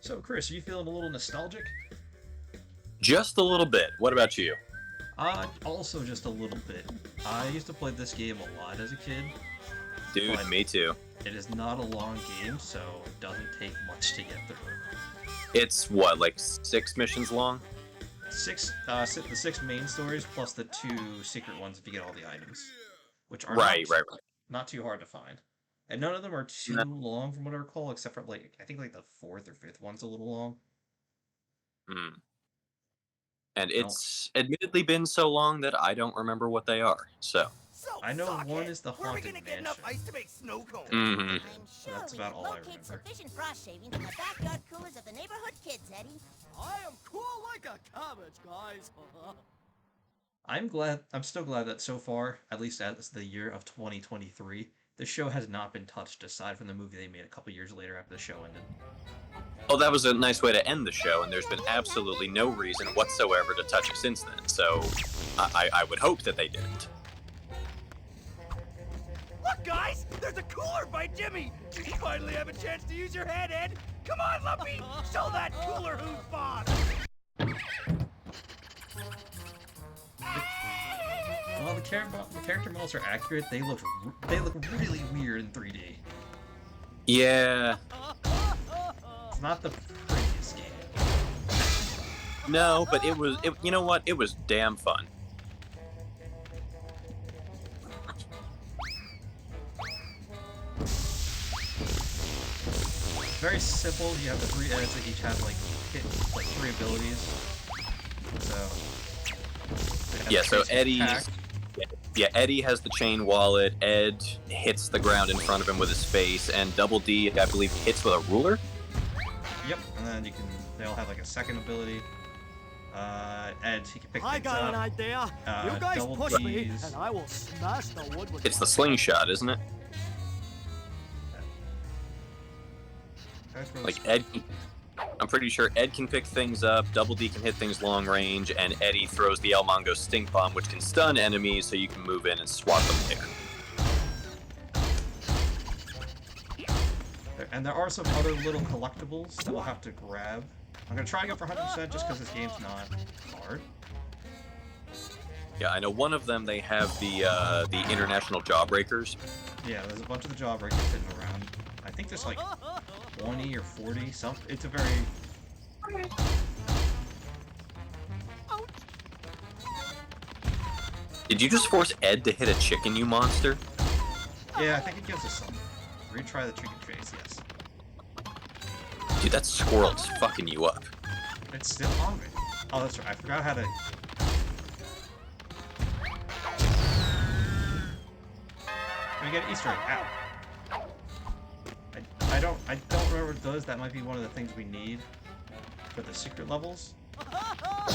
So, Chris, are you feeling a little nostalgic? Just a little bit. What about you? Also just a little bit. I used to play this game a lot as a kid, Dude, but me too. it is not a long game, so it doesn't take much to get through. It's what, like 6 missions long? The six main stories plus the two secret ones if you get all the items, which are Right. not too hard to find, and none of them are too No. long from what I recall, except for like I think like the fourth or fifth one's a little long. Hmm. And No, it's admittedly been so long that I don't remember what they are. So, So, I know one Sockhead, is the where are we Haunted gonna get enough Mansion. ice to make snow cones? mm-hmm. I'm So sure that's we about can all I locate remember. sufficient frost shavings in the backyard coolers of the neighborhood kids, Eddie. I am cool like a cabbage, guys. I'm still glad that so far, at least as the year of 2023, the show has not been touched aside from the movie they made a couple years later after the show ended. Well, that was a nice way to end the show, and there's been absolutely no reason whatsoever to touch it since then. So, I would hope that they didn't. Look, guys! There's a cooler by Jimmy! You finally have a chance to use your head, Ed! Come on, Lumpy! Show that cooler who's boss! While the character models are accurate, they look really weird in 3D. Yeah. It's not the prettiest game. No, but you know what? It was damn fun. Very simple. You have the three Eds that each have like three abilities. So they have Yeah, the so basic Eddie's... attack. Yeah, Eddy has the chain wallet, Ed hits the ground in front of him with his face, and Double D, I believe, hits with a ruler? Yep, and then they all have like a second ability. Ed, he can pick I things got an up. idea. You guys Double push me, Ds. and I will smash the wood with It's my the slingshot, isn't it? Like, Ed... I'm pretty sure Ed can pick things up, Double D can hit things long range, and Eddie throws the El Mongo Stink Bomb, which can stun enemies so you can move in and swat them there. And there are some other little collectibles that we'll have to grab. I'm gonna try and go for 100% just because this game's not hard. Yeah, I know one of them, they have the international jawbreakers. Yeah, there's a bunch of the jawbreakers sitting around. I think there's like 20 or 40, it's a very... Did you just force Ed to hit a chicken, you monster? Yeah, I think it gives us some. Retry the chicken face, yes. Dude, that squirrel's fucking you up. It's still hungry. Oh, that's right, I forgot how to... Can we get an Easter egg? Ow. I don't remember what it does. That might be one of the things we need for the secret levels. But I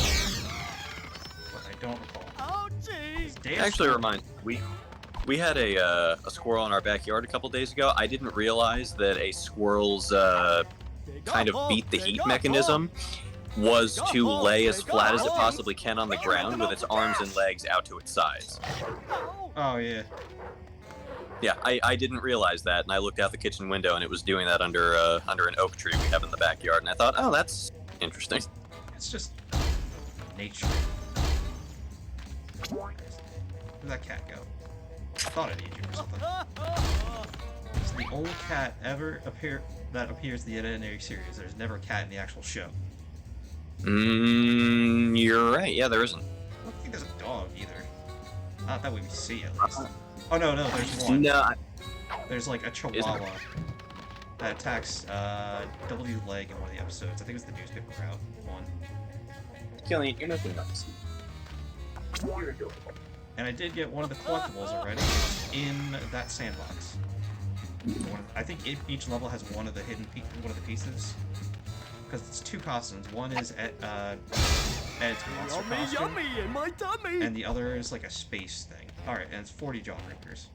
don't recall. Oh, jeez. Actually, remind we had a squirrel in our backyard a couple days ago. I didn't realize that a squirrel's kind of beat the heat mechanism was to lay as flat as it possibly can on the ground with its arms and legs out to its sides. Oh yeah. Yeah, I didn't realize that, and I looked out the kitchen window, and it was doing that under an oak tree we have in the backyard, and I thought, oh, that's interesting. It's just nature. Where'd that cat go? I thought I needed you or something. It's the only cat that appears in the Eddy series. There's never a cat in the actual show. You're right. Yeah, there isn't. I don't think there's a dog either. Not that we see, at least. Oh no, there's one. No. There's like a chihuahua that attacks W's leg in one of the episodes. I think it's the newspaper route one. Killing, you're nothing nice. And I did get one of the collectibles already in that sandbox. I think each level has one of the pieces. Because it's two costumes. One is Ed's monster Yummy, costume, yummy in my tummy. and the other is like a space thing. Alright, and it's 40 jawbreakers.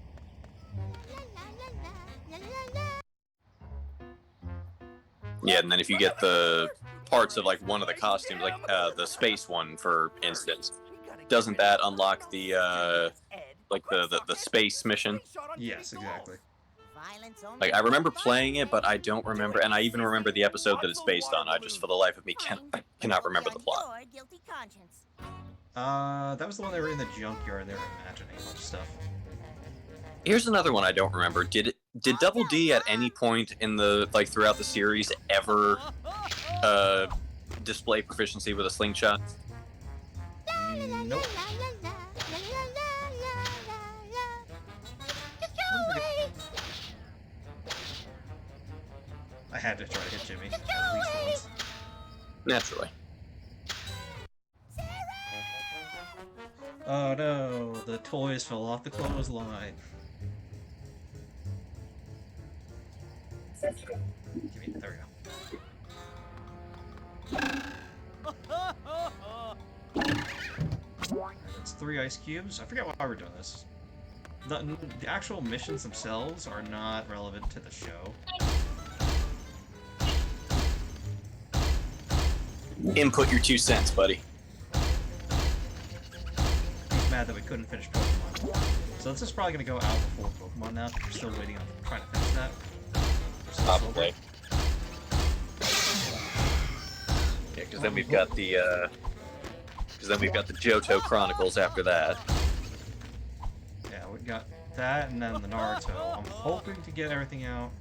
Yeah, and then if you get the parts of like one of the costumes, like the space one, for instance, doesn't that unlock the like the space mission? Yes, exactly. Like, I remember playing it, but I don't remember, and I even remember the episode that it's based on. I just, for the life of me, cannot remember the plot. That was the one they were in the junkyard and they were imagining a bunch of stuff. Here's another one I don't remember. Did Double D at any point in the, like, throughout the series ever display proficiency with a slingshot? Nope. I had to try to hit Jimmy at least once. Naturally. Oh no, the toys fell off the clothesline. Give me, there we go. That's 3 ice cubes. I forget why we're doing this. The actual missions themselves are not relevant to the show. Input your 2 cents, buddy. I'm mad that we couldn't finish Pokemon. So this is probably going to go out before Pokemon now. We're still waiting on trying to finish that. Probably. Yeah, because then we've got the Johto Chronicles after that. Yeah, we got that and then the Naruto. I'm hoping to get everything out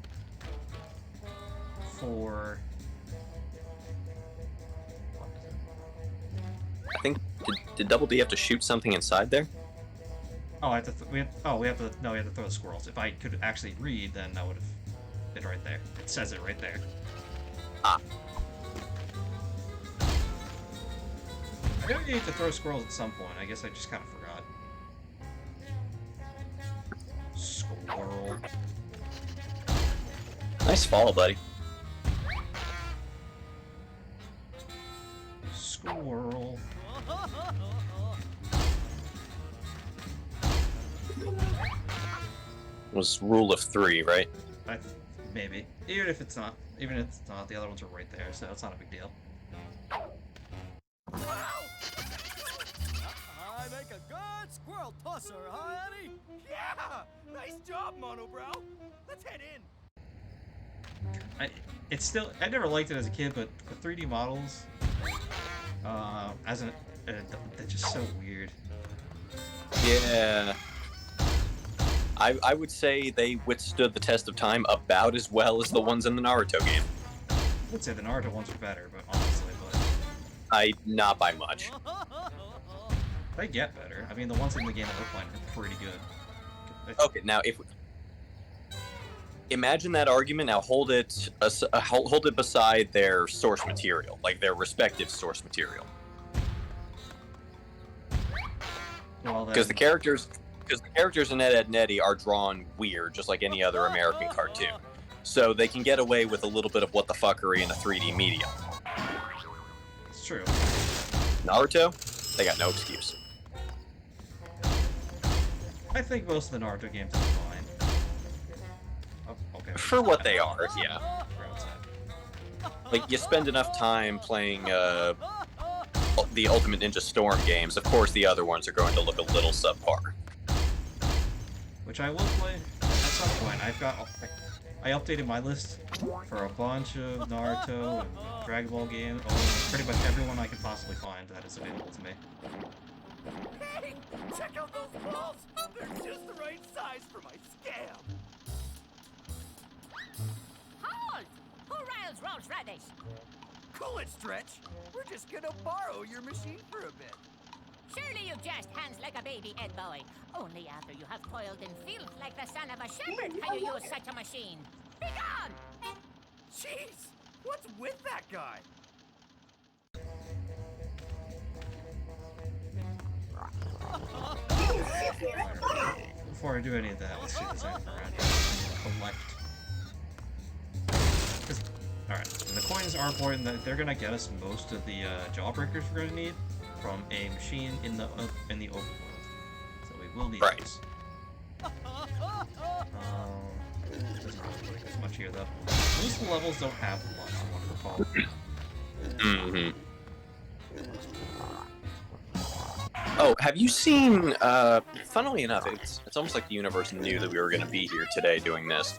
for... I think did Double D have to shoot something inside there? Oh, we have to throw the squirrels. If I could actually read, then that would have been right there. It says it right there. Ah. I knew you need to throw squirrels at some point. I guess I just kind of forgot. Squirrel. Nice fall, buddy. Squirrel. It was rule of 3, right? Maybe. Even if it's not, the other ones are right there, so it's not a big deal. I make a good squirrel tosser, huh, Eddy? Yeah! Nice job, Monobrow! Let's head in! I never liked it as a kid, but the 3D models, they're just so weird. Yeah. I would say they withstood the test of time about as well as the ones in the Naruto game. I would say the Naruto ones are better, but honestly, Not by much. they get better. I mean, the ones in the game that we're playing are pretty good. Okay, now imagine that argument. Now hold it beside their source material, like their respective source material. Well, Because the characters in Ed, and Eddy are drawn weird, just like any other American cartoon. So they can get away with a little bit of what the fuckery in a 3D medium. it's true. Naruto, they got no excuse. I think most of the Naruto games are fine. Oh, okay. For what they are, yeah. Where else at? Like, you spend enough time playing the Ultimate Ninja Storm games, of course the other ones are going to look a little subpar. Which I will play at some point. I updated my list for a bunch of Naruto and Dragon Ball games. Oh, pretty much everyone I can possibly find that is available to me. Hey! Check out those balls! They're just the right size for my scam! Hold! Who riles Rolls Radish? Cool it, Stretch! We're just gonna borrow your machine for a bit. Surely you just hands like a baby, Ed boy. Only after you have toiled in filth like the son of a shepherd can you use such a machine. Be gone! Jeez! What's with that guy? Before I do any of that, let's see this item around here. Collect. Alright, and the coins are important. They're gonna get us most of the jawbreakers we're gonna need from a machine in the overworld. So we will need those. Doesn't really look as much here though. Most of the levels don't have much, I want to recall. Mm-hmm. Oh, have you seen? Funnily enough, it's almost like the universe knew that we were going to be here today doing this.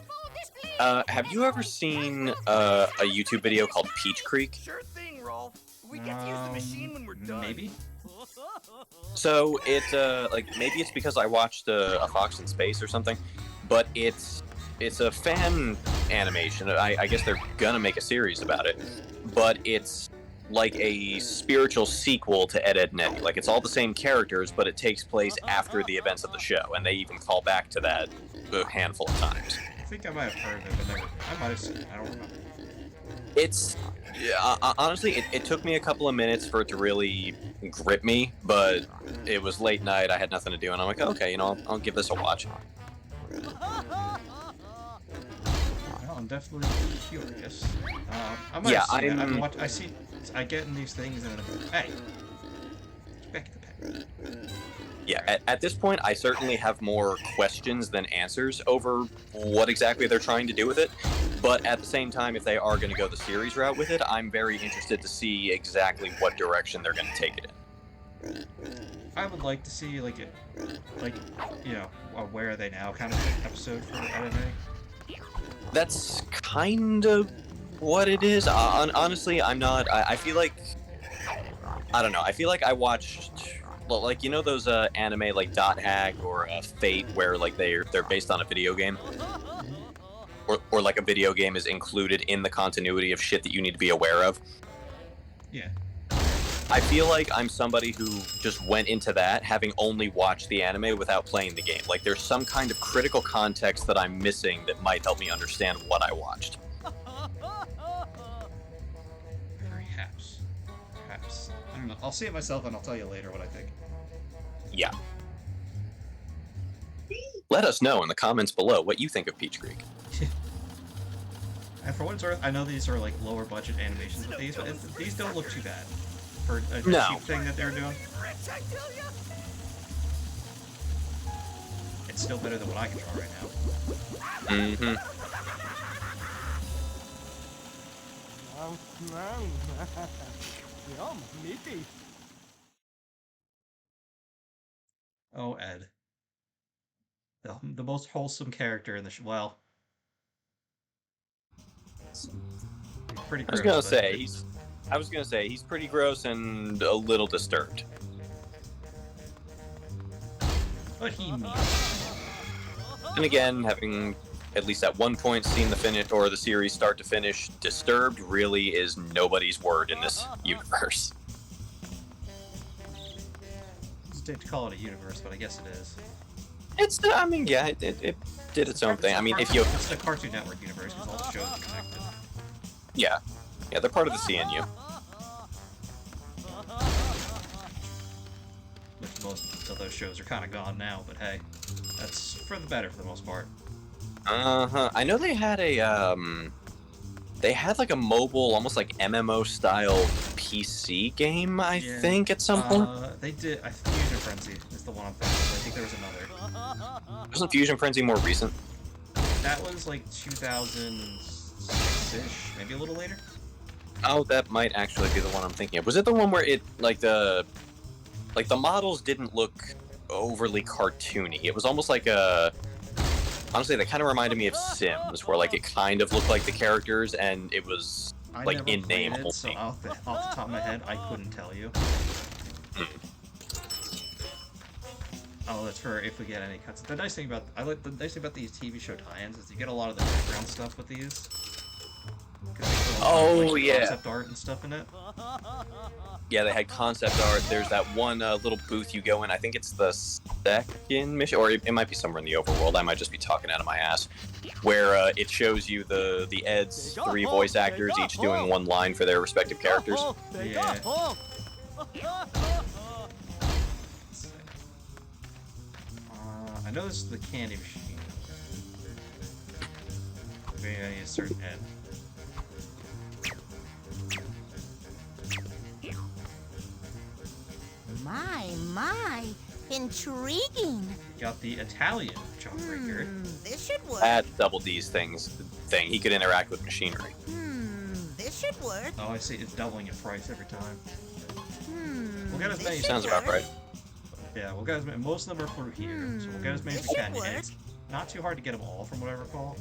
Have you ever seen a YouTube video called Peach Creek? Sure thing, Rolf. We get to use the machine when we're done. Maybe. So it like maybe it's because I watched a Fox in Space or something, but it's a fan animation. I guess they're gonna make a series about it, but it's like a spiritual sequel to Ed, Edd n Eddy. Like it's all the same characters, but it takes place after the events of the show, and they even call back to that a handful of times. I think I might have heard of it, but never. I might have seen it. I don't remember. It's honestly, it took me a couple of minutes for it to really grip me, but it was late night. I had nothing to do, and I'm like, okay, you know, I'll give this a watch. Well, I'm definitely curious. I might Yeah, have seen it. I get in these things and then, hey, back to the pen. Yeah, at this point, I certainly have more questions than answers over what exactly they're trying to do with it. But at the same time, if they are going to go the series route with it, I'm very interested to see exactly what direction they're going to take it in. I would like to see like you know, where are they now kind of episode for anime. That's kind of what it is. Honestly, I'm not. I feel like I don't know. I feel like I watched. Well, like, you know those anime like Dot Hack or Fate, where like they're based on a video game, or like a video game is included in the continuity of shit that you need to be aware of. Yeah. I feel like I'm somebody who just went into that having only watched the anime without playing the game. Like there's some kind of critical context that I'm missing that might help me understand what I watched. Perhaps. I don't know. I'll see it myself and I'll tell you later what I think. Yeah. Let us know in the comments below what you think of Peach Creek. And for what it's worth, I know these are like lower budget animations with these, but these don't look too bad for a No. cheap thing that they're doing. It's still better than what I can draw right now. Mm-hmm. Yum, meaty. Oh, Ed. The most wholesome character in the show. Well, pretty gross. I was gonna say he's pretty gross and a little disturbed. But he means. And again, having at least at one point seen the finish or the series start to finish, disturbed really is nobody's word in this universe. Hesitate to call it a universe, but I guess it is. It's I mean, yeah, it did its own thing. I mean, if you it's the Cartoon Network universe because all the shows are connected. yeah, they're part of the CNU. Which most of those shows are kind of gone now, but hey, that's for the better for the most part. I know they had like a mobile, almost like MMO style PC game. I think at some point. They did. Fusion Frenzy is the one I'm thinking of. I think there was another. Wasn't Fusion Frenzy more recent? That was like 2006-ish, maybe a little later. Oh, that might actually be the one I'm thinking of. Was it the one where it the models didn't look overly cartoony? It was almost like a. Honestly, that kind of reminded me of Sims, where like it kind of looked like the characters, and it was like in name only. So off the top of my head, I couldn't tell you. Oh, that's for if we get any cuts. The nice thing about these TV show tie-ins is you get a lot of the background stuff with these. Oh yeah, concept art and stuff in it. Yeah, they had concept art. There's that one little booth you go in. I think it's the second mission, or it might be somewhere in the overworld. I might just be talking out of my ass. Where it shows you the Ed's 3 voice actors, each doing one line for their respective characters. Yeah. I know this is the candy machine. Maybe I need a certain Ed. My, intriguing. Got the Italian Jawbreaker. This should work. At Double D's thing, he could interact with machinery. This should work. Oh, I see. It's doubling in price every time. We'll get as many. Sounds about right. Yeah, we'll get most of them are through here, so we'll get as many as This we should can. work. And it's not too hard to get them all, from what I recall.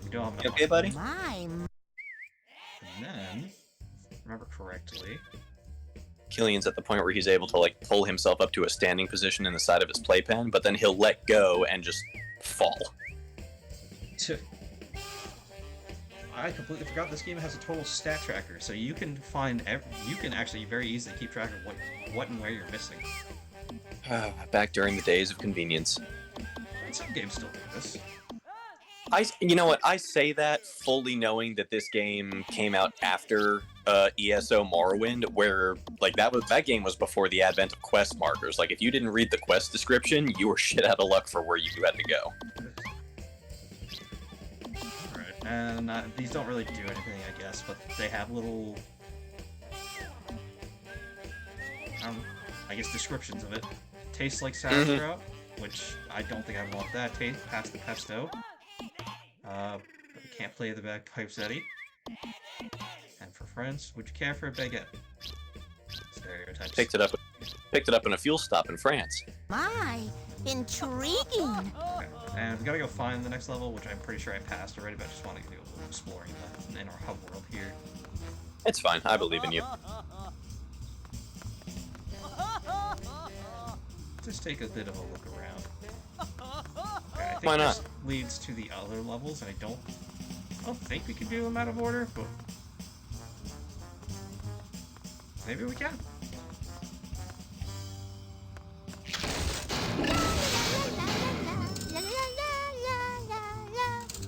We don't have enough. You okay, buddy? My, And then, if I remember correctly, Killian's at the point where he's able to like pull himself up to a standing position in the side of his playpen, but then he'll let go and just fall. I completely forgot this game has a total stat tracker, so you can find you can actually very easily keep track of what and where you're missing. Back during the days of convenience. And some games still do this. You know what? I say that fully knowing that this game came out after ESO Morrowind, where like that game was before the advent of quest markers. Like if you didn't read the quest description, you were shit out of luck for where you had to go. Alright, and these don't really do anything, I guess, but they have little, I guess, descriptions of it. Tastes like sauerkraut, which I don't think I want that. Taste past the pesto. Can't play the bagpipes, Eddy. And for friends, would you care for a baguette? Stereotypes. Picked it up in a fuel stop in France. my, intriguing. Okay. And we gotta go find the next level, which I'm pretty sure I passed already, but I just want to do a little exploring in our hub world here. It's fine. I believe in you. Just take a bit of a look around. Okay, I think Why not? this leads to the other levels, and I don't think we can do them out of order, but maybe we can.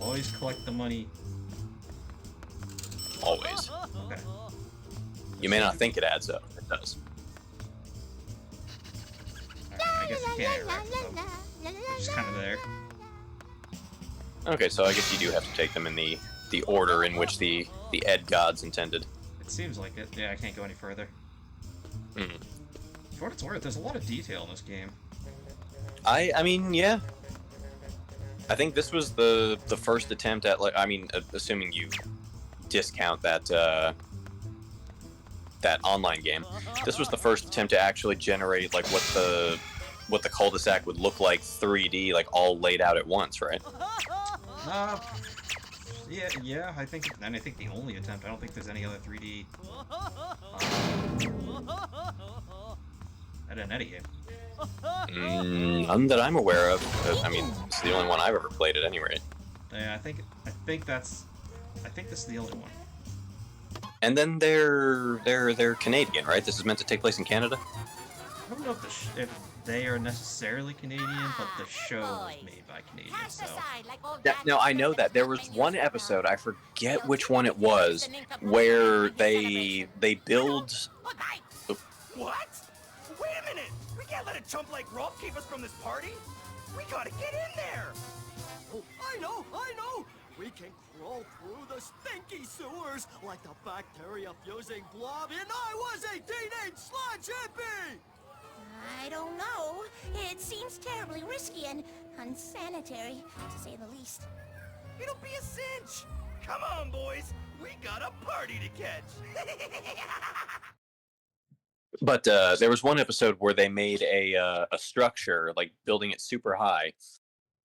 Always collect the money. Always. Okay. You may not think it adds up. It does. Alright, I guess you can't interact with them. They're just kind of there. Okay, so I guess you do have to take them in the order in which the Ed gods intended. It seems like it. Yeah, I can't go any further. Hmm. For what it's worth, there's a lot of detail in this game. I mean, yeah. I think this was the first attempt at, like, I mean, assuming you discount that that online game, this was the first attempt to actually generate like what the cul-de-sac would look like 3D, like all laid out at once, right? Yeah. I think the only attempt. I don't think there's any other 3D at an Eddy game. None that I'm aware of. I mean, it's the only one I've ever played at any rate. Yeah, I think this is the only one. And then they're Canadian, right? This is meant to take place in Canada. I don't know if they are necessarily Canadian, but the show was made by Canadians, so. Now I know that there was one episode, I forget which one it was, where they build. What? Wait a minute! We can't let a chump like Rolf keep us from this party! We gotta get in there! Oh, I know! We can crawl through the stinky sewers like the bacteria-fusing blob in I Was a Teenage Sludge Hippie! I don't know. It seems terribly risky and unsanitary, to say the least. It'll be a cinch! Come on, boys! We got a party to catch! But there was one episode where they made a structure, like building it super high,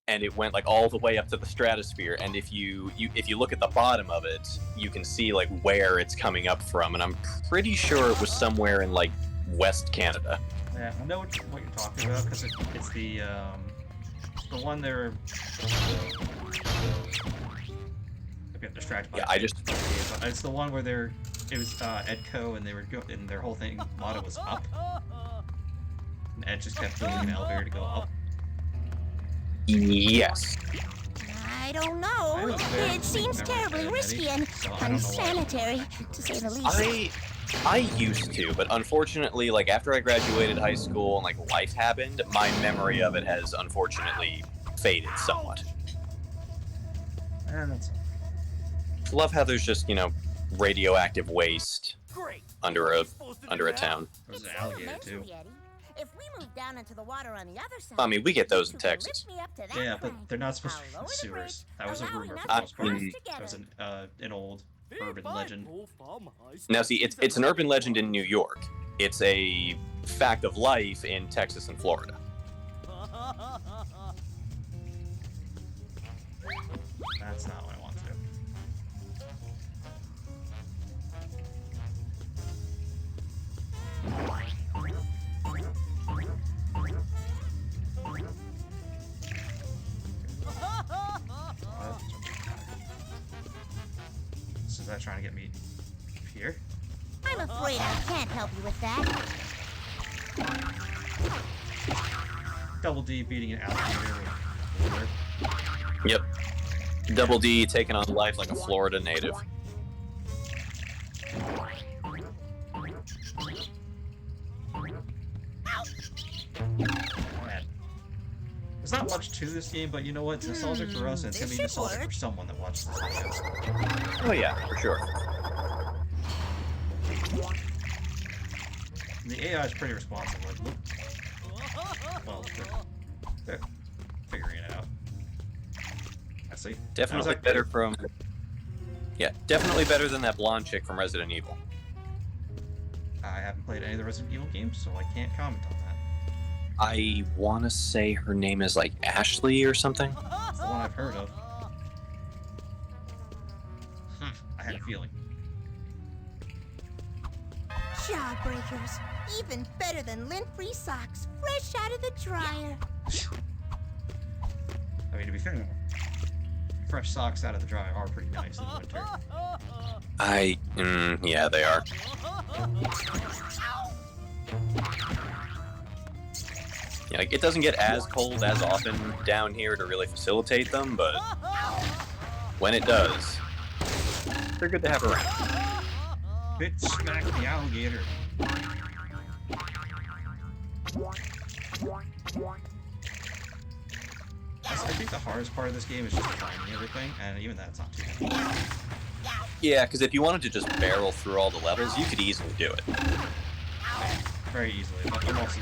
and it went like all the way up to the stratosphere. And if you look at the bottom of it, you can see like where it's coming up from. And I'm pretty sure it was somewhere in like West Canada. Yeah, I know what you're talking about, because it's the one they're... I get distracted by Yeah, It's the one where it was Edco, and and their whole thing motto was up. And Ed just kept building an elevator to go up. Yes. I don't know. It seems terribly risky and unsanitary, to say the least. I used to, but unfortunately, like after I graduated high school and like life happened, my memory of it has unfortunately faded somewhat. And that's Love how there's just, radioactive waste Great! under a town. There's an alligator too. If we move down into the water on the other side, I mean, we get those in you can Texas. lift me up to that Yeah, but point. they're not supposed to be I'll in lower the sewers. bridge, That was a allowing rumor us for to the most part. cruise That was together. an old urban legend. Now, see, it's an urban legend in New York. it's a fact of life in Texas and Florida. That's not what I want to do. So is that trying to get me up here? I'm afraid I can't help you with that. Double D beating an alligator with water. Yep. Double D taking on life like a Florida native. Man. There's not much to this game, but you know what? It's nostalgic for us, and it's gonna be this should nostalgic work. for someone that watches this video. Oh yeah, for sure. And the AI is pretty responsive. Like, look. Well, they're figuring it out. I see. Definitely How's that better from... Yeah, definitely better than that blonde chick from Resident Evil. I haven't played any of the Resident Evil games, so I can't comment on that. I want to say her name is like Ashley or something. It's the one I've heard of. I had a feeling. Jawbreakers. Even better than lint-free socks, fresh out of the dryer. I mean, to be fair, fresh socks out of the dryer are pretty nice in the winter. Yeah, they are. Yeah, like, it doesn't get as cold as often down here to really facilitate them, but when it does, they're good to have around. Bitch smack the alligator. I think the hardest part of this game is just finding everything, and even that's not too bad. Yeah, because if you wanted to just barrel through all the levels, you could easily do it. Very easily, but I'm also,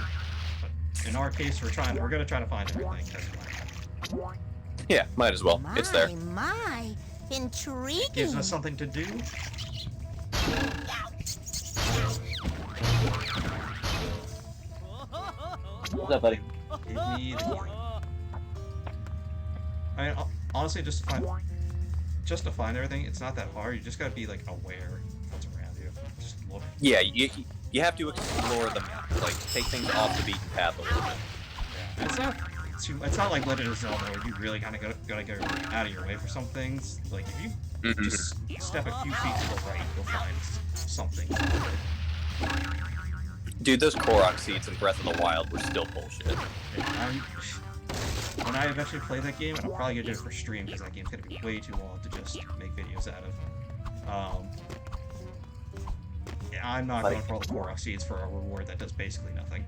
but in our case, we're gonna try to find everything. That's why. Yeah, might as well. It's there. My, intriguing. Gives us something to do. What's up, buddy? Give me the healing. I mean, honestly, just to find everything, it's not that hard. You just gotta be like aware of what's around you. Just look. Yeah, you have to explore the map. Like, take things off the beaten path a little bit. Yeah. It's not like Legend of Zelda where you really kind of gotta go out of your way for some things. Like if you just step a few feet to the right, you'll find something. Dude, those Korok seeds in Breath of the Wild were still bullshit. When I eventually play that game, and I'm probably gonna do it for stream because that game's gonna be way too long to just make videos out of. Yeah, I'm not going for all the Korok seeds for a reward that does basically nothing.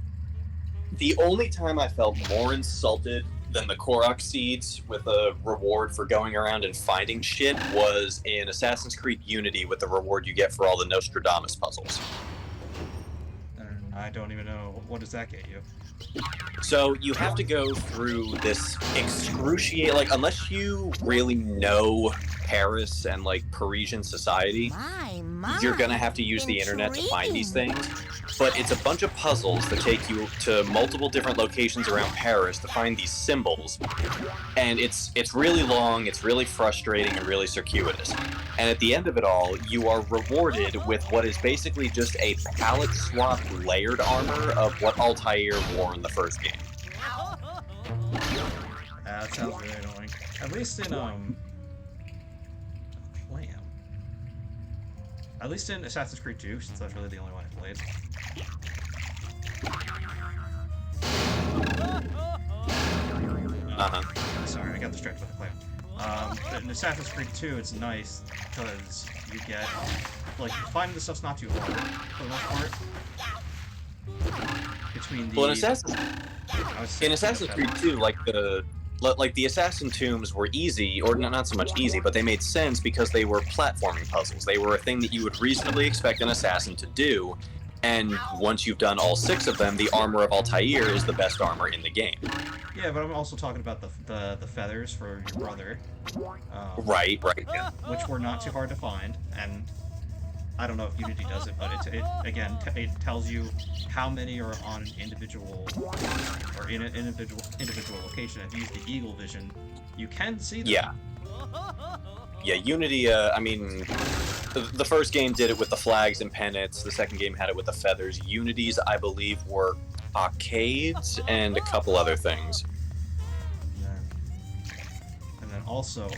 The only time I felt more insulted than the Korok seeds with a reward for going around and finding shit was in Assassin's Creed Unity with the reward you get for all the Nostradamus puzzles. I don't even know. What does that get you? So you have to go through this excruciating, like, unless you really know Paris and like Parisian society, you're gonna have to use the internet to find these things. But it's a bunch of puzzles that take you to multiple different locations around Paris to find these symbols, and it's really long, it's really frustrating, and really circuitous. And at the end of it all, you are rewarded with what is basically just a palette swap layered armor of what Altair wore in the first game. That sounds really annoying. At least in Clam. At least in Assassin's Creed 2, since that's really the only one I played. Sorry, I got distracted with the Clam. But in Assassin's Creed 2, it's nice because you get, like, finding the stuff's not too hard for the most part. Between the... Well, in Assassin's Creed 2, like the assassin tombs were easy, or not so much easy, but they made sense because they were platforming puzzles. They were a thing that you would reasonably expect an assassin to do, and once you've done all 6 of them, the armor of Altair is the best armor in the game. Yeah, but I'm also talking about the feathers for your brother. Right, yeah. Which were not too hard to find, and I don't know if Unity does it, but it tells you how many are on an individual or in an individual location. If you use the Eagle Vision, you can see them. Yeah. Yeah, Unity, I mean, the first game did it with the flags and pennants, the second game had it with the feathers. Unity's, I believe, were arcades and a couple other things. And then also, I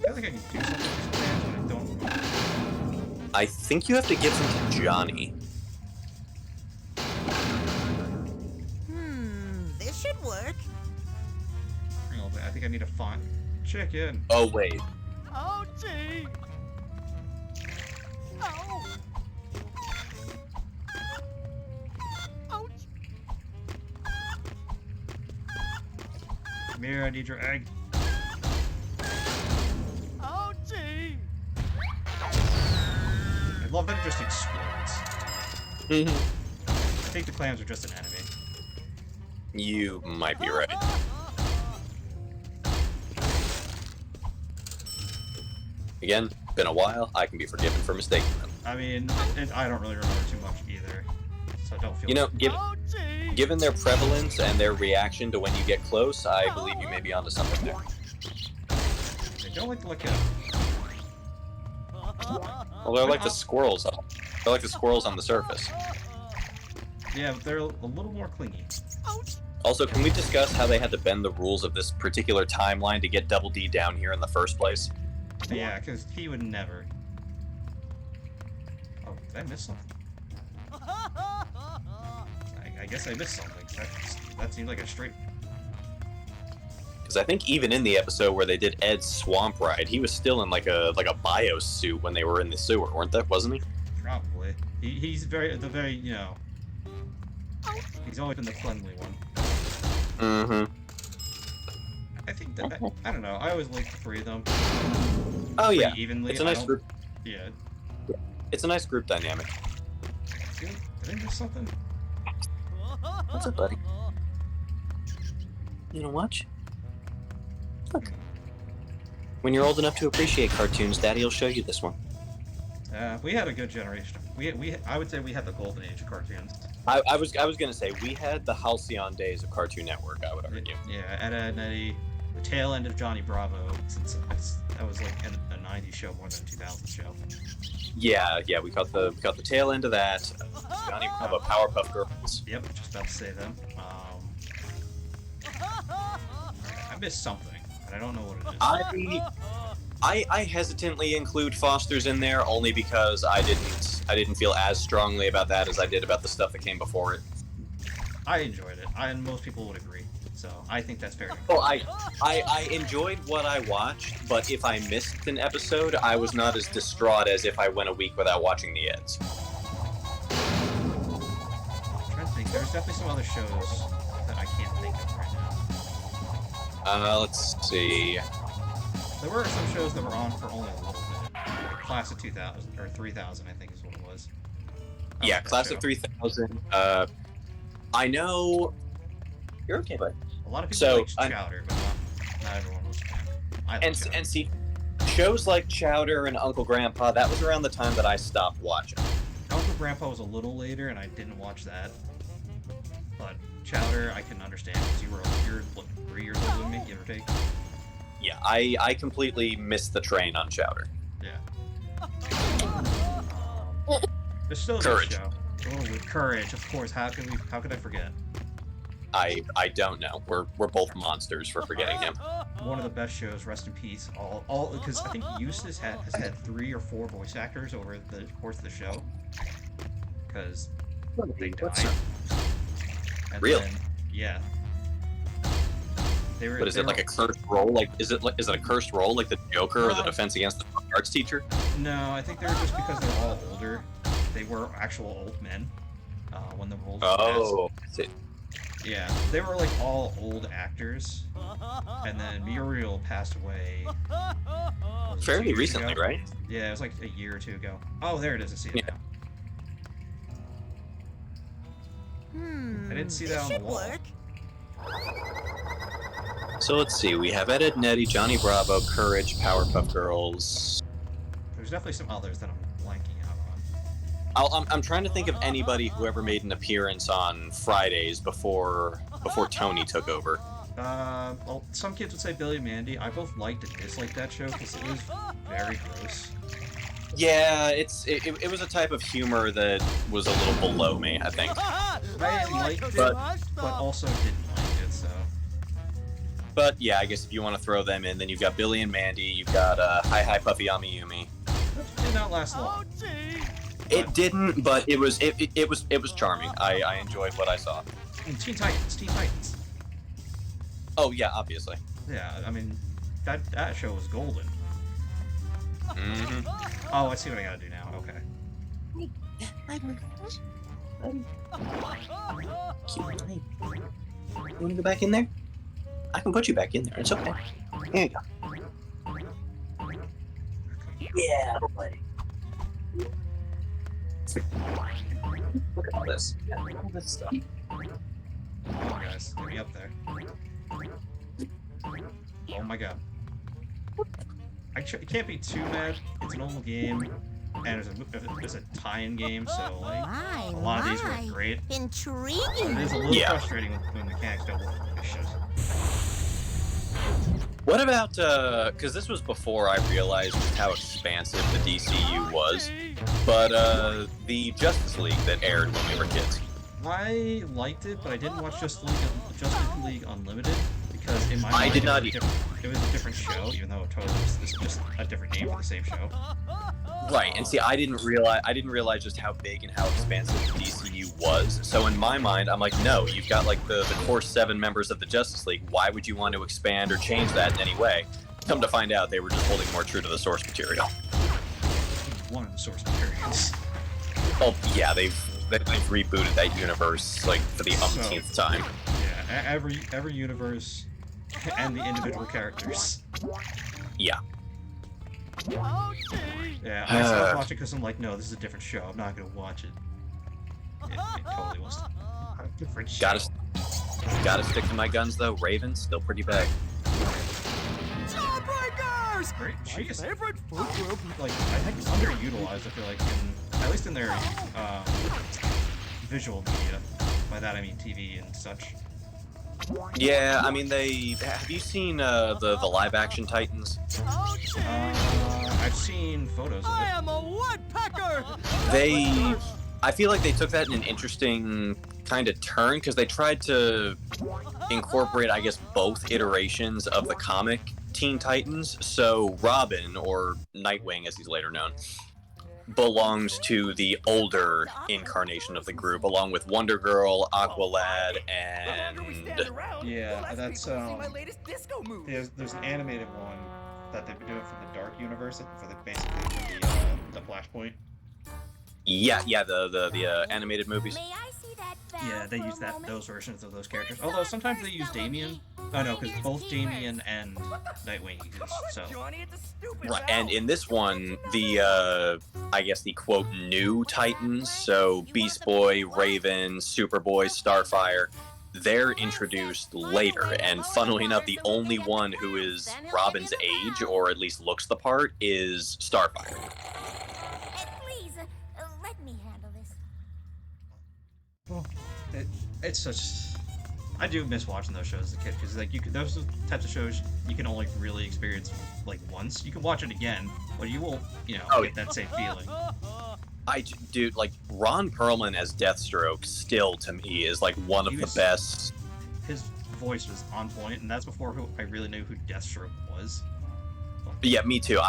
feel like I can do something with these plans, but I don't. I think you have to give them to Johnny. This should work. Hang on, I think I need to find chicken. Oh, wait. Oh, gee. Oh. Ouch. Come here, I need your egg. Oh, gee. I love that it just explodes. Mm-hmm. I think the clams are just an enemy. You might be right. Again, been a while. I can be forgiven for mistaking them. I mean, I don't really remember too much either, so don't feel. You know, Oh, gee. given their prevalence and their reaction to when you get close, I believe you may be onto something there. They don't like to look at. Well, they're like the squirrels. They're like the squirrels on the surface. Yeah, but they're a little more clingy. Also, can we discuss how they had to bend the rules of this particular timeline to get Double D down here in the first place? Yeah, because he would never. Oh, did I miss something? I guess I missed something. That seemed like a straight. Because I think even in the episode where they did Ed's swamp ride, he was still in like a bio suit when they were in the sewer, wasn't he? Probably. He's very you know. He's always been the cleanly one. Mm-hmm. I think that I don't know. I always like the three of them. Oh yeah, Evenly. it's a nice group. Yeah. It's a nice group dynamic. Did I miss something? What's up, buddy? You know watch? Look. When you're old enough to appreciate cartoons, Daddy'll show you this one. We had a good generation. I would say we had the golden age of cartoons. I was gonna say we had the halcyon days of Cartoon Network. I would argue. Yeah, Eddy, the tail end of Johnny Bravo, since that was like a '90s show more than a 2000s show. Yeah, we caught the tail end of that. Johnny Bravo, Powerpuff Girls. Yep, just about to say them. I missed something, and I don't know what it is. I hesitantly include Foster's in there only because I didn't feel as strongly about that as I did about the stuff that came before it. I enjoyed it, and most people would agree. So I think that's fair. Well, I enjoyed what I watched, but if I missed an episode, I was not as distraught as if I went a week without watching the Eds. I'm trying to think. There's definitely some other shows that I can't think of right now. Let's see. There were some shows that were on for only a little bit. Class of 2000 or 3000, I think is what it was. Yeah, Class of 3000. I know. You're okay, bud. A lot of people liked Chowder, but not everyone was. And see, shows like Chowder and Uncle Grandpa, that was around the time that I stopped watching. Uncle Grandpa was a little later, and I didn't watch that. But Chowder, I can understand because you're what, 3 years older than me, give or take. Yeah, I completely missed the train on Chowder. Yeah. There's still a Courage. good show. Oh, with Courage, of course. How could I forget? I don't know. We're both monsters for forgetting him. One of the best shows. Rest in peace. All because I think Eustace has had 3 or 4 voice actors over the course of the show. Because they died. And Really? then, yeah. But is it like a cursed role? Like is it a cursed role like the Joker or the Defense Against the Arts teacher? No, I think they were just because they're all older. They were actual old men when the roles Oh. passed. Yeah, they were like all old actors, and then Muriel passed away. Fairly recently, ago? right? Yeah, it was like a year or 2 ago. Oh, there it is. I see it now. I didn't see that on the wall. Work. So let's see. We have Ed, Edd n Eddy, Johnny Bravo, Courage, Powerpuff Girls. There's definitely some others that I'm blanking out on. I'm trying to think of anybody who ever made an appearance on Fridays before Tony took over. Well, some kids would say Billy and Mandy. I both liked and disliked that show because it was very gross. Yeah, it was a type of humor that was a little below me, I think. I liked it, but also didn't like it, so... But yeah, I guess if you want to throw them in, then you've got Billy and Mandy, you've got Hi Hi Puffy Amiyumi. That did not last long. It didn't, but it was charming. I enjoyed what I saw. And Teen Titans. Oh yeah, obviously. Yeah, I mean, that show was golden. Mm-hmm. Oh, I see what I gotta do now. Okay. Cute. You want to go back in there? I can put you back in there. It's okay. Here you go. Yeah, boy. Look at all this. Yeah, all this stuff. Come on, guys. Get me up there. Oh my god. It can't be too bad. It's an old game, and there's a tie-in game, so like a lot of these work great. Intriguing. It is a little frustrating when mechanics don't work like they should. What about, because this was before I realized just how expansive the DCU was, but the Justice League that aired when we were kids. I liked it, but I didn't watch Justice League Unlimited, because in my mind, I did not either. It was a different show, even though it totally was just a different game for the same show. Right, and see, I didn't realize just how big and how expansive the DCU was. So in my mind, I'm like, no, you've got like the core 7 members of the Justice League. Why would you want to expand or change that in any way? Come to find out, they were just holding more true to the source material. One of the source materials. Oh yeah, they've rebooted that universe like for the umpteenth time. Yeah, every universe and the individual characters. Yeah. Yeah, I stopped watching because I'm like, no, this is a different show. I'm not gonna watch it. It totally was a different show. Gotta stick to my guns though. Raven still pretty big. Jawbreakers! Great. My favorite food group. Like, I think it's underutilized. I feel like, at least in their visual media. By that I mean TV and such. Yeah, I mean have you seen the live action Titans? I've seen photos of I it. am a woodpecker! I feel like they took that in an interesting kind of turn because they tried to incorporate, I guess, both iterations of the comic Teen Titans. So Robin, or Nightwing as he's later known, belongs to the older incarnation of the group, along with Wonder Girl, Aqualad, and... Yeah, that's, my latest disco move. there's an animated one that they've been doing for the Dark Universe, for the Flashpoint. Yeah, the animated movies. May I see that Yeah, they use those versions of those characters. Although sometimes they use Damian. Oh no, because both Damian and Nightwing use, so... Johnny, it's a stupid Right, and in this one, the, I guess the quote, new Titans, so Beast Boy, Raven, Superboy, Starfire, they're introduced later, and funnily enough, the only one who is Robin's age, or at least looks the part, is Starfire. Please, let me handle this. Well, it's such... I do miss watching those shows as a kid, because like those types of shows you can only really experience like once. You can watch it again, but you won't, get that same feeling. Dude, like Ron Perlman as Deathstroke still to me is like one of the best. His voice was on point, and that's before I really knew who Deathstroke was. Yeah, me too.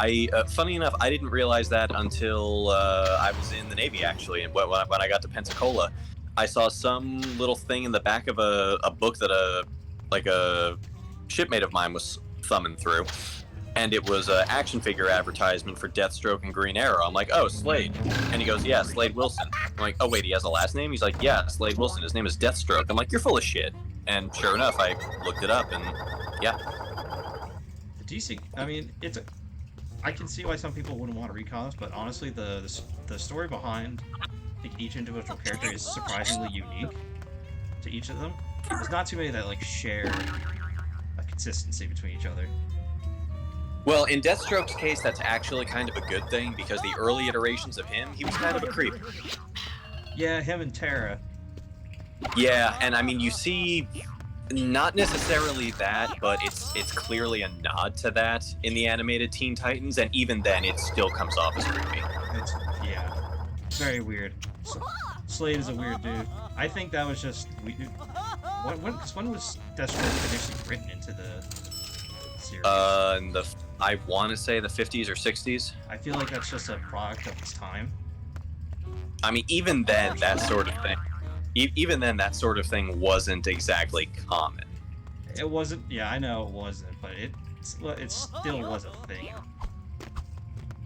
Funny enough, I didn't realize that until I was in the Navy actually, and when I got to Pensacola. I saw some little thing in the back of a book that a shipmate of mine was thumbing through, and it was an action figure advertisement for Deathstroke and Green Arrow. I'm like, oh, Slade. And he goes, yeah, Slade Wilson. I'm like, oh, wait, he has a last name? He's like, yeah, Slade Wilson. His name is Deathstroke. I'm like, you're full of shit. And sure enough, I looked it up, and yeah. The DC, I mean, I can see why some people wouldn't want to read comics, but honestly, the story behind each individual character is surprisingly unique to each of them. There's not too many that like share a consistency between each other. Well, in Deathstroke's case, that's actually kind of a good thing, because the early iterations of him, he was kind of a creep. Yeah, him and Tara. Yeah, and I mean, you see, not necessarily that, but it's clearly a nod to that in the animated Teen Titans, and even then, it still comes off as creepy. Yeah, very weird. Slade is a weird dude. I think that was just when was Deathstroke initially written into the series? I want to say the 50s or 60s. I feel like that's just a product of its time. I mean, even then, that sort of thing. Even then, that sort of thing wasn't exactly common. It wasn't. Yeah, I know it wasn't, but it still was a thing,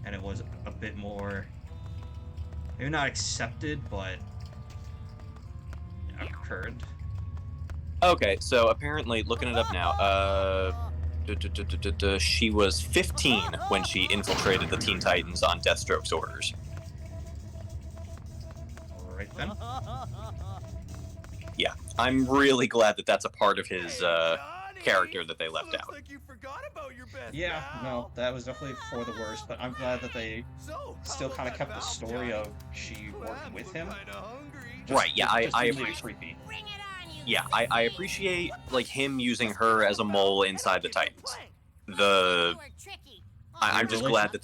and it was a bit more, maybe not accepted, but occurred. Okay, so apparently, looking it up now, she was 15 when she infiltrated the Teen Titans on Deathstroke's orders. Alright then. Yeah, I'm really glad that that's a part of his character that they left out. Like you forgot about your best Yeah, pal. no, that was definitely for the worst, but I'm glad that they still kind of kept the story of she working with him. Right, yeah, I really appreciate. creepy. Bring it on, you Yeah, I appreciate like him using her as a mole inside the Titans. I'm just glad that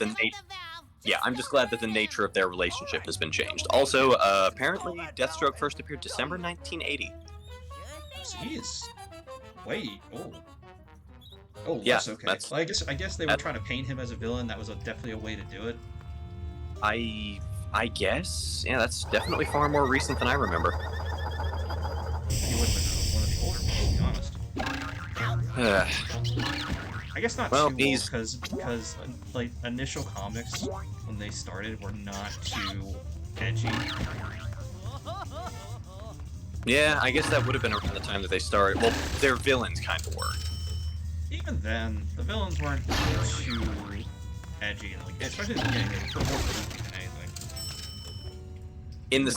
I'm just glad that the nature of their relationship has been changed. Also, apparently, Deathstroke first appeared December 1980. Jeez. Wait. Oh. Oh, Yeah, that's okay. that's- Well, I guess they were trying to paint him as a villain. That was definitely a way to do it. I guess. Yeah, that's definitely far more recent than I remember. He would have been one of the older ones, to be honest. I guess not Well, too he's- old, because like initial comics when they started were not too edgy. Yeah, I guess that would have been around the time that they started. Well, their villains kind of were. Even then, the villains weren't too edgy, and like especially in the beginning, they were more creepy than anything. In the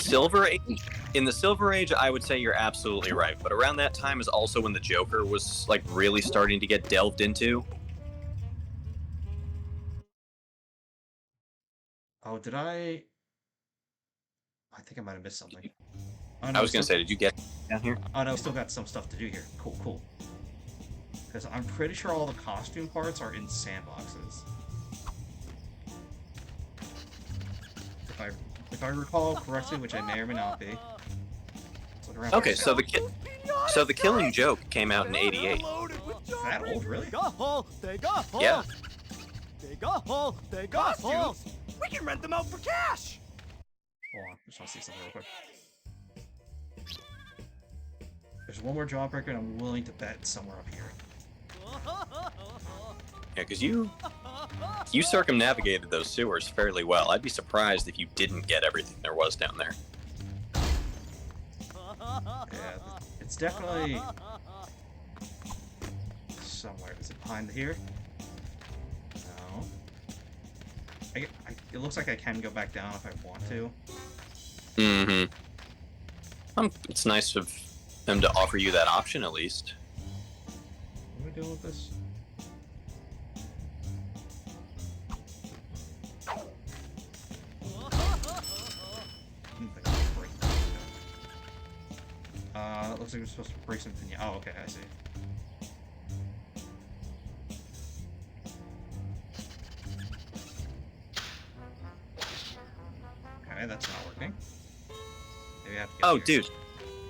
Silver Age, I would say you're absolutely right. But around that time is also when the Joker was like really starting to get delved into. Oh, did I? I think I might have missed something. Oh, no, I was gonna say, did you get down here? Oh no, we still got some stuff to do here. Cool, cool. Because I'm pretty sure all the costume parts are in sandboxes. If I recall correctly, which I may or may not be. Let's look around. Okay, so the Killing Joke came out in '88. That old, really? Yeah. Costumes? We can rent them out for cash. Hold on, just want to see something real quick. There's one more jawbreaker, and I'm willing to bet it's somewhere up here. Yeah, because you circumnavigated those sewers fairly well. I'd be surprised if you didn't get everything there was down there. Yeah, it's definitely somewhere. Is it behind here? No. It looks like I can go back down if I want to. Mm-hmm. It's nice of them to offer you that option, at least. What am I doing with this? That looks like we're supposed to break something. Oh, okay, I see. Okay, that's not working. Maybe I have to get Oh,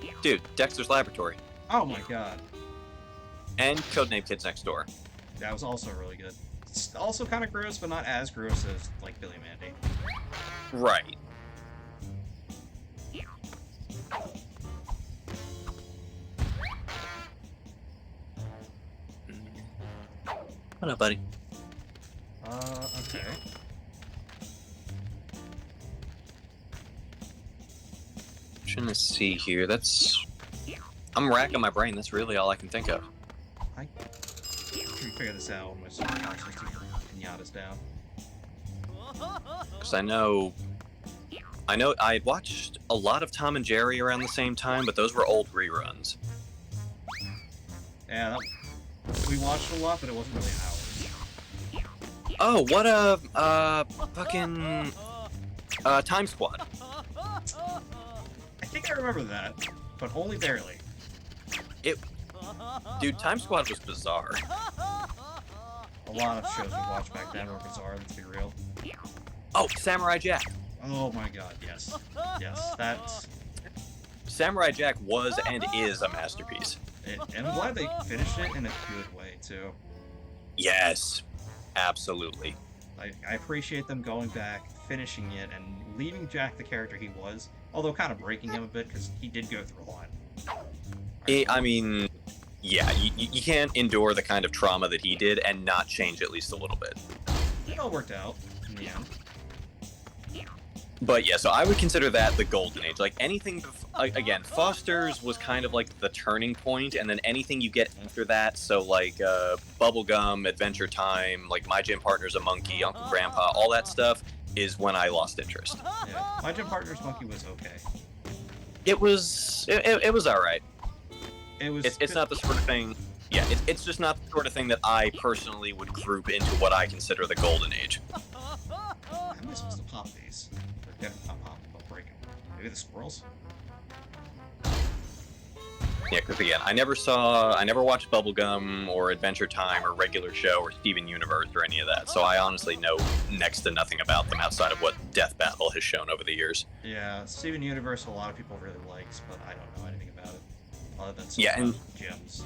here. dude, Dexter's Laboratory Oh my god. and Codename Kids Next Door. That was also really good. It's also kind of gross, but not as gross as, like, Billy Mandy. Right. What up, buddy? Okay. Trying to see here. I'm racking my brain. That's really all I can think of. I can figure this out when my subconscious pinatas down. Because I know I watched a lot of Tom and Jerry around the same time, but those were old reruns. Yeah, we watched a lot, but it wasn't really ours. Oh, what fucking Time Squad. I think I remember that, but only barely. Dude, Time Squad was bizarre. A lot of shows we watched back then were bizarre, let's be real. Oh, Samurai Jack. Oh my god, yes. Yes, that's... Samurai Jack was and is a masterpiece. And I'm glad they finished it in a good way, too. Yes, absolutely. I appreciate them going back, finishing it, and leaving Jack the character he was, although kind of breaking him a bit, because he did go through a lot. I mean, yeah, you can't endure the kind of trauma that he did and not change at least a little bit. It all worked out in the end. But yeah, so I would consider that the golden age. Like anything, again, Foster's was kind of like the turning point, and then anything you get after that, so like Bubblegum, Adventure Time, like My Gym Partner's a Monkey, Uncle Grandpa, all that stuff is when I lost interest. Yeah, My Gym Partner's Monkey was okay. It was all right. It's not the sort of thing. Yeah, it's just not the sort of thing that I personally would group into what I consider the golden age. How am I supposed to pop these? They're not popping, but breaking. Maybe the squirrels? Yeah, because again, I never watched Bubblegum or Adventure Time or Regular Show or Steven Universe or any of that, so I honestly know next to nothing about them outside of what Death Battle has shown over the years. Yeah, Steven Universe a lot of people really likes, but I don't know anything about it. Other than some gems.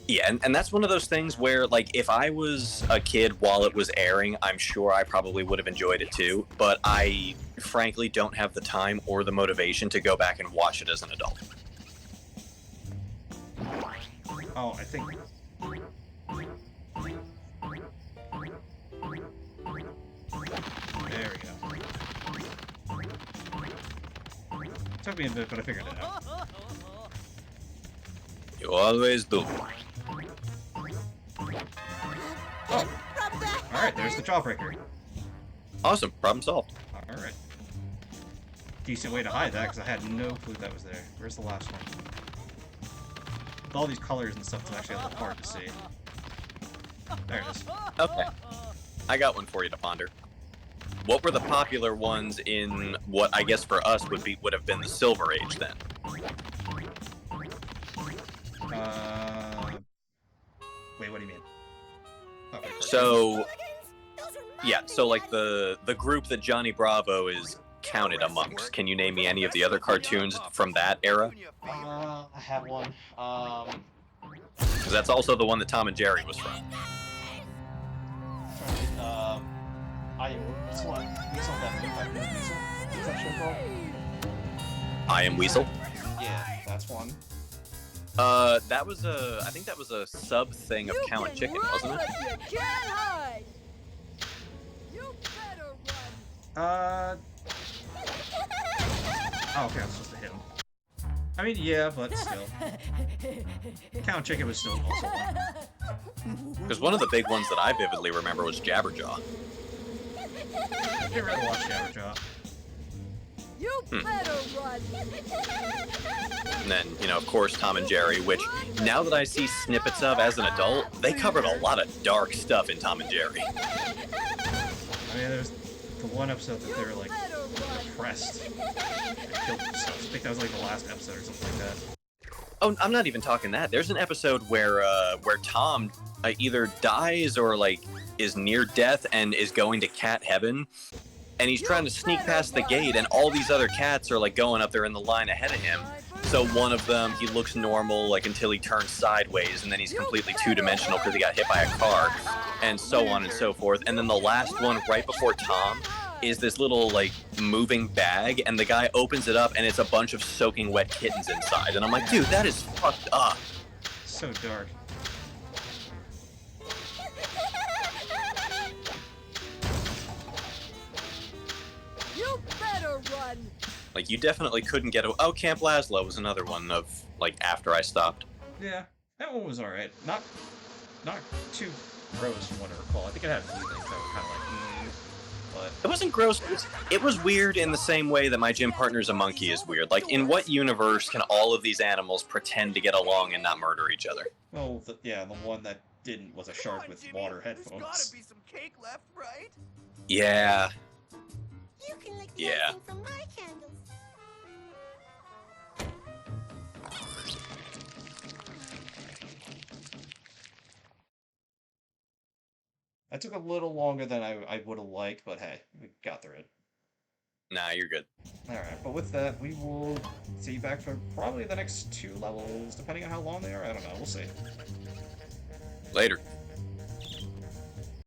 Yeah, and that's one of those things where, like, if I was a kid while it was airing, I'm sure I probably would have enjoyed it too, but I frankly don't have the time or the motivation to go back and watch it as an adult. Oh, I think... There we go. Took me a bit, but I figured it out. You always do. Oh! Alright, there's the Jawbreaker. Awesome, problem solved. Alright. Decent way to hide that, because I had no clue that was there. Where's the last one? With all these colors and stuff, it's actually a little hard to see. There it is. Okay. I got one for you to ponder. What were the popular ones in what I guess for us would have been the Silver Age then? Wait, what do you mean? Oh, wait, So, yeah, so like the group that Johnny Bravo is counted amongst. Can you name me any of the other cartoons from that era? I have one. Because that's also the one that Tom and Jerry was from. What's the one? Weasel, that Weasel? What's that show called? I Am Weasel? Yeah, that's one. That was I think that was a sub thing of Cow and Chicken, wasn't it? You can't hide. You better run. Oh, okay, I'm supposed to hit him. I mean, yeah, but still. Cow and Chicken was still also one. Because one of the big ones that I vividly remember was Jabberjaw. I didn't really watch Jabberjaw. You better run. And then, you know, of course, Tom and Jerry, which, now that I see snippets of as an adult, they covered a lot of dark stuff in Tom and Jerry. I mean, there's the one episode that they were, like, depressed. They killed themselves. I think that was, like, the last episode or something like that. Oh, I'm not even talking that. There's an episode where Tom either dies or, like, is near death and is going to cat heaven. And he's trying to sneak past the gate, and all these other cats are, like, going up there in the line ahead of him. So one of them, he looks normal, like, until he turns sideways, and then he's completely two-dimensional because he got hit by a car, and so on and so forth. And then the last one, right before Tom, is this little, like, moving bag, and the guy opens it up, and it's a bunch of soaking wet kittens inside. And I'm like, dude, that is fucked up. So dark. You better run. Like, you definitely couldn't get Oh, Camp Lazlo was another one of, like, after I stopped. Yeah, that one was alright. Not too gross from what I recall. I think it had a few things that were kind of like, but... It wasn't gross. It was weird in the same way that My Gym Partner's a Monkey is weird. Like, in what universe can all of these animals pretend to get along and not murder each other? Well, the one that didn't was a shark with water There's gotta headphones. be some cake left, right? Yeah. You can lick the Yeah. icing from my candles. That took a little longer than I would have liked, but hey, we got through it. Nah, you're good. Alright, but with that, we will see you back for probably the next 2 levels, depending on how long they are. I don't know, we'll see. Later.